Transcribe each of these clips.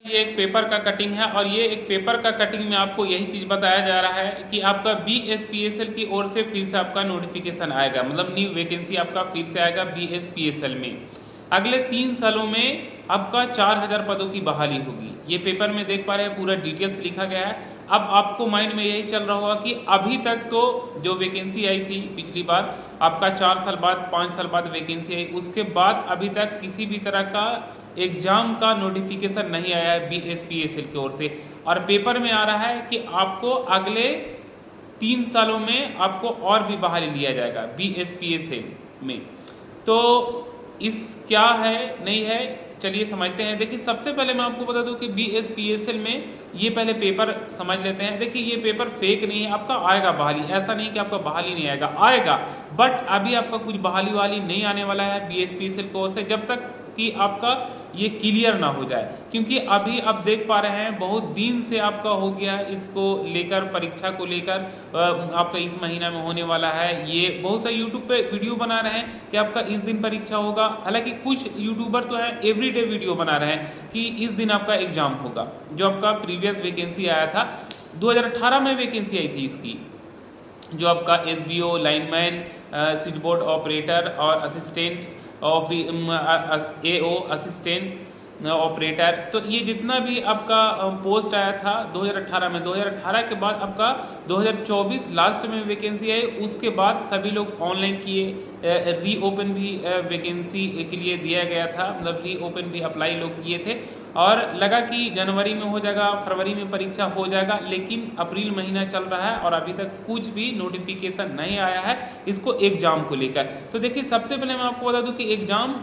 ये एक पेपर का कटिंग है और ये एक पेपर का कटिंग में आपको यही चीज़ बताया जा रहा है कि आपका BSPSL की ओर से फिर से आपका नोटिफिकेशन आएगा, मतलब न्यू वैकेंसी आपका फिर से आएगा BSPSL में। अगले 3 सालों में आपका 4000 पदों की बहाली होगी। ये पेपर में देख पा रहे हैं, पूरा डिटेल्स लिखा गया है। अब आपको माइंड में यही चल रहा होगा कि अभी तक तो जो वैकेंसी आई थी पिछली बार, आपका 4 साल बाद 5 साल बाद वैकेंसी आई, उसके बाद अभी तक किसी भी तरह का एग्जाम का नोटिफिकेशन नहीं आया है BSPSL की ओर से। और पेपर में आ रहा है कि आपको अगले 3 सालों में आपको और भी बहाली लिया जाएगा BSPSL में। तो इस क्या है नहीं है, चलिए समझते हैं। देखिए सबसे पहले मैं आपको बता दूं कि BSPSL में ये पहले पेपर समझ लेते हैं। देखिए ये पेपर फेक नहीं है, आपका आएगा बहाली, ऐसा नहीं कि आपका बहाली नहीं आएगा, आएगा। बट अभी आपका कुछ बहाली वाली नहीं आने वाला है BSPSL को से, जब तक कि आपका ये क्लियर ना हो जाए। क्योंकि अभी आप देख पा रहे हैं बहुत दिन से आपका हो गया है इसको लेकर, परीक्षा को लेकर आपका इस महीना में होने वाला है। ये बहुत सारे यूट्यूब पे वीडियो बना रहे हैं कि आपका इस दिन परीक्षा होगा। हालांकि कुछ यूट्यूबर तो है एवरीडे वीडियो बना रहे हैं कि इस दिन आपका एग्जाम होगा। जो आपका प्रीवियस वैकेंसी आया था 2018 में वैकेंसी आई थी इसकी, जो आपका SBO, lineman, switch board operator और assistant of AO assistant operator, तो ये जितना भी आपका पोस्ट आया था 2018 में, 2018 के बाद आपका 2024 लास्ट में वैकेंसी आई। उसके बाद सभी लोग ऑनलाइन किए, रीओपन भी वैकेंसी के लिए दिया गया था, मतलब रीओपन भी अप्लाई लोग किए थे और लगा कि जनवरी में हो जाएगा, फरवरी में परीक्षा हो जाएगा। लेकिन अप्रैल महीना चल रहा है और अभी तक कुछ भी नोटिफिकेशन नहीं आया है इसको एग्जाम को लेकर। तो देखिए सबसे पहले मैं आपको बता दूं कि एग्जाम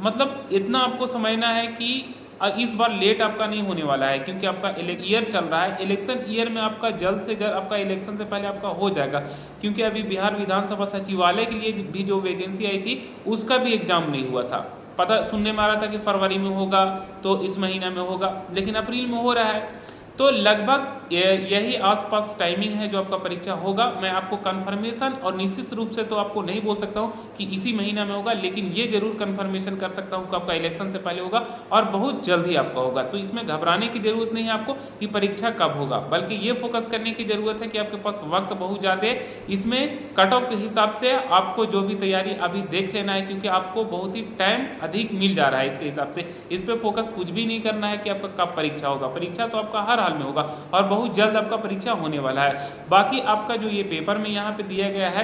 मतलब इतना आपको समझना है कि इस बार लेट आपका नहीं होने वाला है, क्योंकि आपका ईयर चल रहा है। इलेक्शन ईयर में आपका जल्द से जल्द आपका इलेक्शन से पहले आपका हो जाएगा, क्योंकि अभी बिहार विधानसभा सचिवालय के लिए भी जो वैकेंसी आई थी उसका भी एग्जाम नहीं हुआ था। पता सुनने में आ रहा था कि फरवरी में होगा, तो इस महीना में होगा, लेकिन अप्रैल में हो रहा है। तो लगभग यही आसपास टाइमिंग है जो आपका परीक्षा होगा। मैं आपको कंफर्मेशन और निश्चित रूप से तो आपको नहीं बोल सकता हूँ कि इसी महीना में होगा, लेकिन ये जरूर कंफर्मेशन कर सकता हूँ कि आपका इलेक्शन से पहले होगा और बहुत जल्दी आपका होगा। तो इसमें घबराने की जरूरत नहीं है आपको कि परीक्षा कब होगा, बल्कि ये फोकस करने की जरूरत है कि आपके पास वक्त बहुत ज़्यादा है। इसमें कट ऑफ के हिसाब से आपको जो भी तैयारी अभी देख लेना है, क्योंकि आपको बहुत ही टाइम अधिक मिल जा रहा है इसके हिसाब से। इस पर फोकस कुछ भी नहीं करना है कि आपका कब परीक्षा होगा। परीक्षा तो आपका हर हाल में होगा और बहुत जल्द आपका परीक्षा होने वाला है। बाकी आपका जो ये पेपर में यहाँ पे दिया गया है,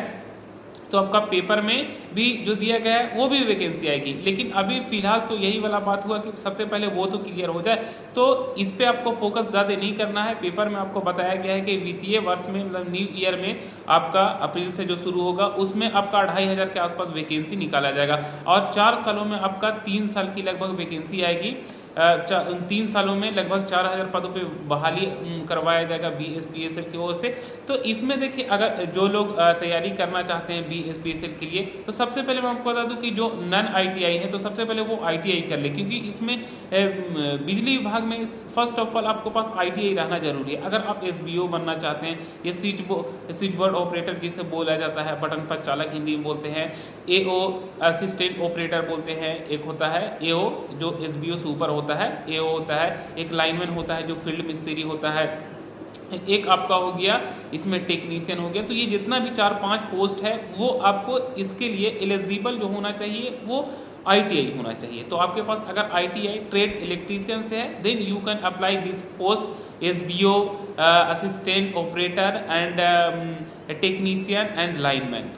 तो आपका पेपर में भी जो दिया गया है वो भी वैकेंसी आएगी। लेकिन अभी फिलहाल तो यही वाला बात हुआ कि सबसे पहले वो तो क्लियर हो जाए, तो इस पे आपको फोकस ज़्यादा नहीं करना है। पेपर में आपको बताया गया है कि वित्तीय वर्ष में, मतलब न्यू ईयर में आपका अप्रैल से जो शुरू होगा उसमें आपका 2500 के आसपास वैकेंसी निकाला जाएगा और 4 सालों में आपका 3 साल की लगभग वैकेंसी आएगी। 3 सालों में लगभग 4000 पदों पे बहाली करवाया जाएगा BSPSL की ओर से। तो इसमें देखिए अगर जो लोग तैयारी करना चाहते हैं BSPSL के लिए, तो सबसे पहले मैं आपको बता दूं कि जो नन ITI है तो सबसे पहले वो ITI कर ले, क्योंकि इसमें बिजली विभाग में फर्स्ट ऑफ ऑल आपके पास ITI रहना जरूरी है। अगर आप SBO बनना चाहते हैं या स्विच बोर्ड ऑपरेटर जिसे बोला जाता है, बटन पर चालक हिंदी में बोलते हैं, AO असिस्टेंट ऑपरेटर बोलते हैं, एक होता है AO जो SBO से ऊपर होता है, AO होता है, एक लाइनमैन होता है जो फील्ड मिस्त्री होता है, एक आपका हो गया इसमें टेक्नीशियन हो गया। तो ये जितना भी 4-5 पोस्ट है वो आपको इसके लिए एलिजिबल जो होना चाहिए वो ITI होना चाहिए। तो आपके पास अगर ITI ट्रेड इलेक्ट्रीशियन से है, then you can apply this post SBO assistant operator and technician and lineman.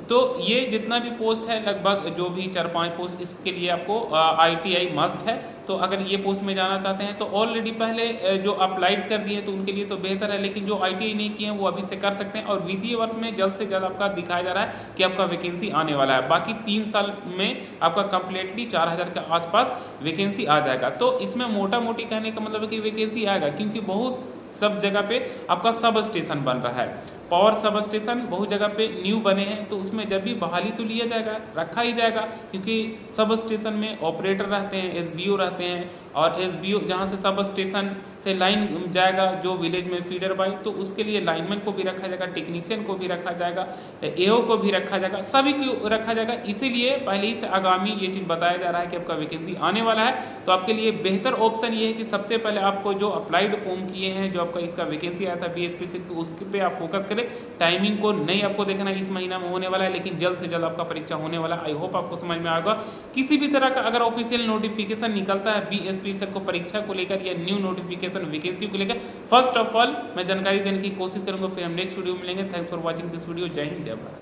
तो ये जितना भी पोस्ट है लगभग जो भी 4-5 पोस्ट, इसके लिए आपको ITI मस्ट है। तो अगर ये पोस्ट में जाना चाहते हैं तो ऑलरेडी पहले जो अप्लाइड कर दिए तो उनके लिए तो बेहतर है, लेकिन जो ITI नहीं किए हैं वो अभी से कर सकते हैं। और वित्तीय वर्ष में जल्द से जल्द आपका दिखाया जा रहा है कि आपका वैकेंसी आने वाला है। बाकी 3 साल में आपका कंप्लीटली 4000 के आसपास वैकेंसी आ जाएगा। तो इसमें मोटा मोटी कहने का मतलब है कि वैकेंसी आएगा, क्योंकि बहुत सब जगह पे आपका सब स्टेशन बन रहा है। पावर सब स्टेशन बहुत जगह पे न्यू बने हैं, तो उसमें जब भी बहाली तो लिया जाएगा, रखा ही जाएगा, क्योंकि सब स्टेशन में ऑपरेटर रहते हैं, एसबीओ रहते हैं, और एसबीओ जहाँ से सब स्टेशन से लाइन जाएगा जो विलेज में फीडर बाई, तो उसके लिए लाइनमैन को भी रखा जाएगा, टेक्नीशियन को भी रखा जाएगा, एओ को भी रखा जाएगा, सभी को रखा जाएगा। इसीलिए पहले ही से आगामी ये चीज़ बताया जा रहा है कि आपका वैकेंसी आने वाला है। तो आपके लिए बेहतर ऑप्शन ये है कि सबसे पहले आपको जो अप्लाइड फॉर्म किए हैं, जो आपका इसका वैकेंसी आया था बीएसपीएसएल, तो उसके पे आप फोकस करें। टाइमिंग को नहीं आपको देखना है, इस महीना में होने वाला है, लेकिन जल्द से जल्द आपका परीक्षा होने वाला है। आई होप आपको समझ में आएगा। किसी भी तरह का अगर ऑफिशियल नोटिफिकेशन निकलता है बीएसपीएसएल को परीक्षा को लेकर या न्यू नोटिफिकेशन वैकेंसी को लेकर, फर्स्ट ऑफ ऑल मैं जानकारी देने की कोशिश करूंगा। फिर हम नेक्स्ट वीडियो में मिलेंगे। Thanks for watching this video. जय हिंद, जय भारत।